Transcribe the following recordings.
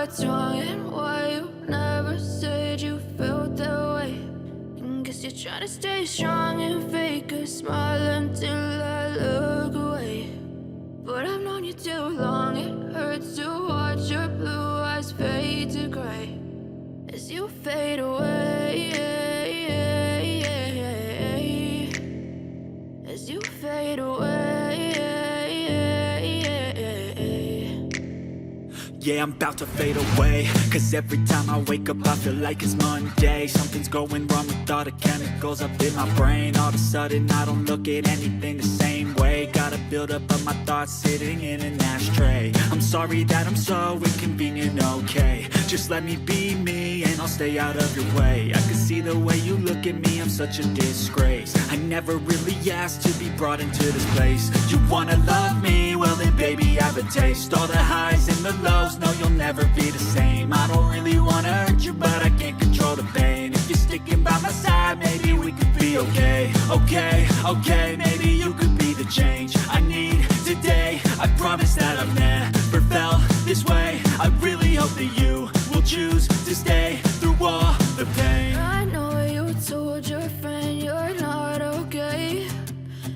what's wrong and why you never said you felt that way. And guess you're trying to stay strong and fake a smile until I look away. But I've known you too long, it hurts to watch your blue eyes fade to gray as you fade away, as you fade away. Yeah, I'm about to fade away, cause every time I wake up I feel like it's Monday. Something's going wrong with all the chemicals up in my brain. All of a sudden I don't look at anything the same way. Got a buildup of my thoughts sitting in an ashtray. I'm sorry that I'm so inconvenient, okay. Just let me be me and I'll stay out of your way. I can see the way you look at me, I'm such a disgrace. I never really asked to be brought into this place. You wanna love me? Well then baby I have a taste. All the highs and the lows, no you'll never be the same. I don't really wanna hurt you but I can't control the pain. If you're sticking by my side maybe we could be okay. Okay, maybe you could be the change I need today. I promise that I've never felt this way. I really hope that you will choose to stay through all the pain. I know you told your friend you're not okay,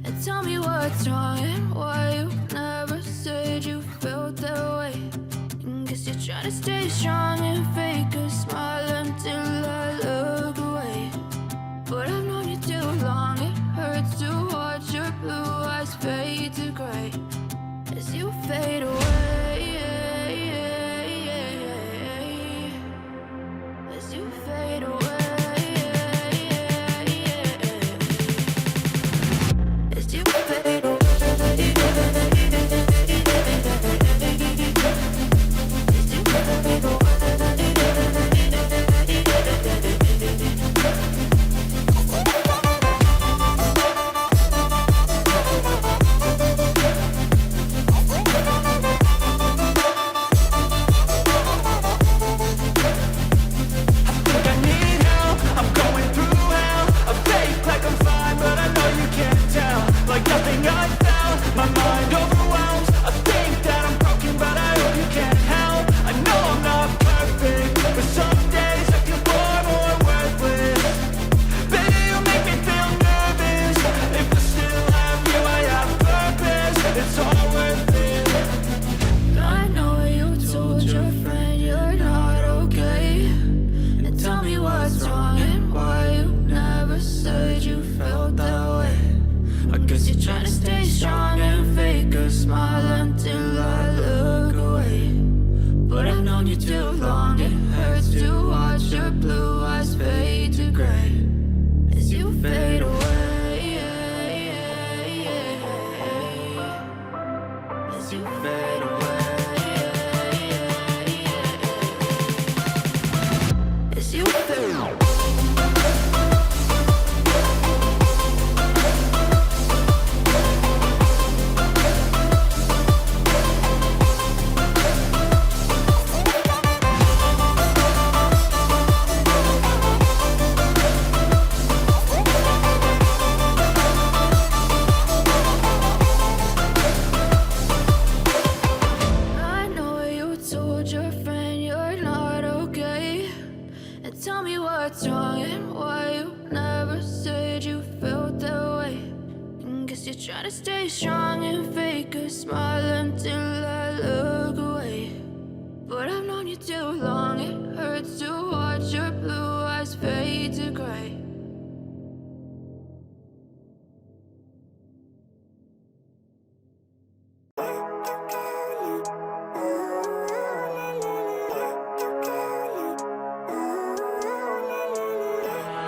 and tell me what's wrong and why you never said you felt that way. And guess you're trying to stay strong and fake a smile until I look away. But I've known you too long, it hurts to watch your blue eyes fade to gray as you fade away, as you fade away, as you fade away.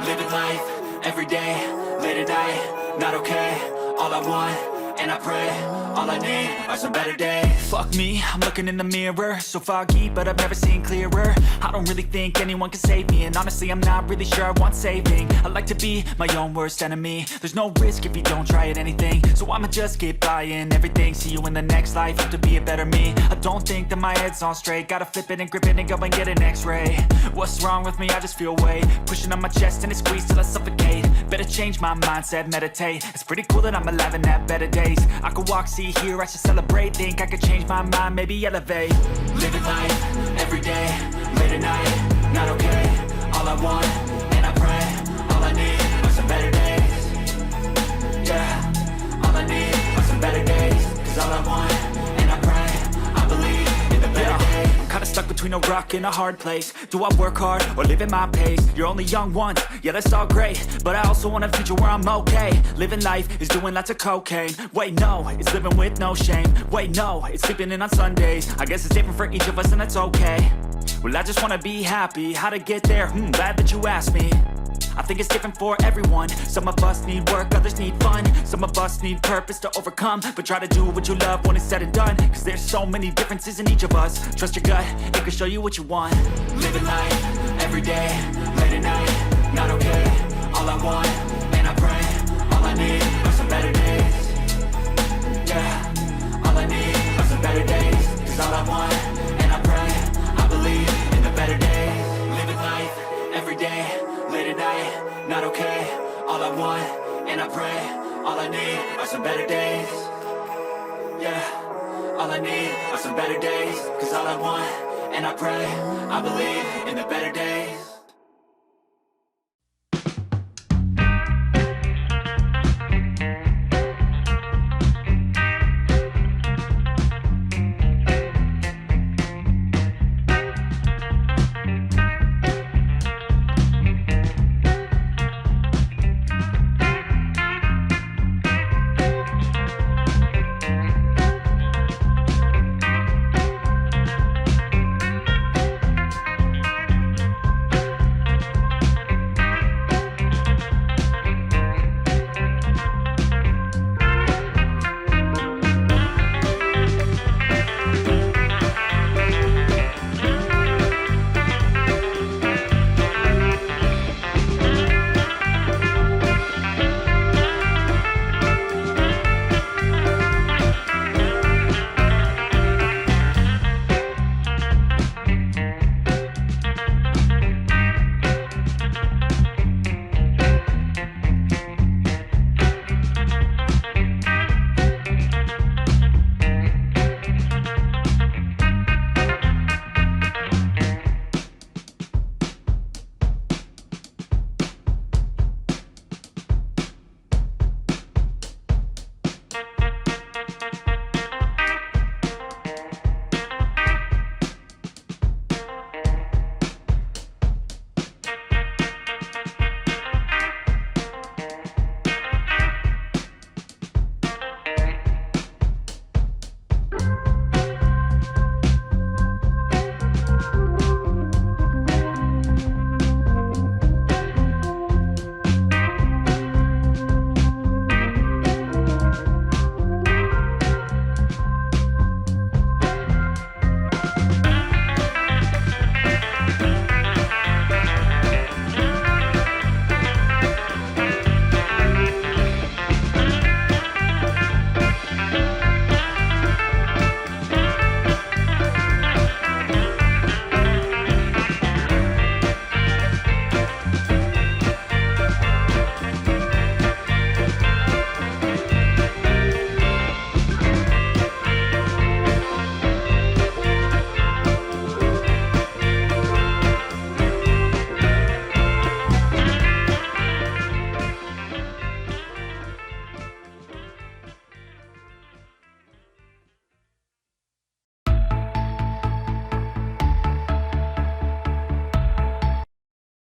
Living life, every day, late at night, not okay. All I want, and I pray, all I need are some better days. Fuck me, I'm looking in the mirror, so foggy, but I've never seen clearer. I don't really think anyone can save me, and honestly I'm not really sure I want saving. I like to be my own worst enemy. There's no risk if you don't try at anything, so I'ma just get buying everything. See you in the next life, hope to be a better me. I don't think that my head's on straight, gotta flip it and grip it and go and get an x-ray. What's wrong with me? I just feel weight pushing on my chest and it squeezes till I suffocate. Better change my mindset, meditate. It's pretty cool that I'm alive and have better days. I could walk, see, hear, I should celebrate. Think I could change my mind, maybe elevate. Living life, every day, late at night, not okay. All I want, and I pray, all I need are some better days. Yeah, all I need are some better days. Cause all I want, and I pray, I believe in the better days. Kinda stuck between a rock and a hard place. Do I work hard or live at my pace? You're only young once, yeah that's all great, but I also want a future where I'm okay. Living life is doing lots of cocaine. Wait no, it's living with no shame. Wait no, it's sleeping in on Sundays. I guess it's different for each of us and that's okay. Well I just wanna be happy, how to get there? Glad that you asked me. I think it's different for everyone. Some of us need work, others need fun. Some of us need purpose to overcome. But try to do what you love when it's said and done. Cause there's so many differences in each of us. Trust your gut, it can show you what you want. Living life, every day, late at night, not okay. All I want, and I pray, all I need are some better days. Yeah, all I need are some better days. Cause all I want, and I pray, I believe in the better days. Living life, every day, late at night, not okay. All I want, and I pray, all I need are some better days. Yeah, all I need are some better days. Cause all I want, and I pray, I believe in the better days.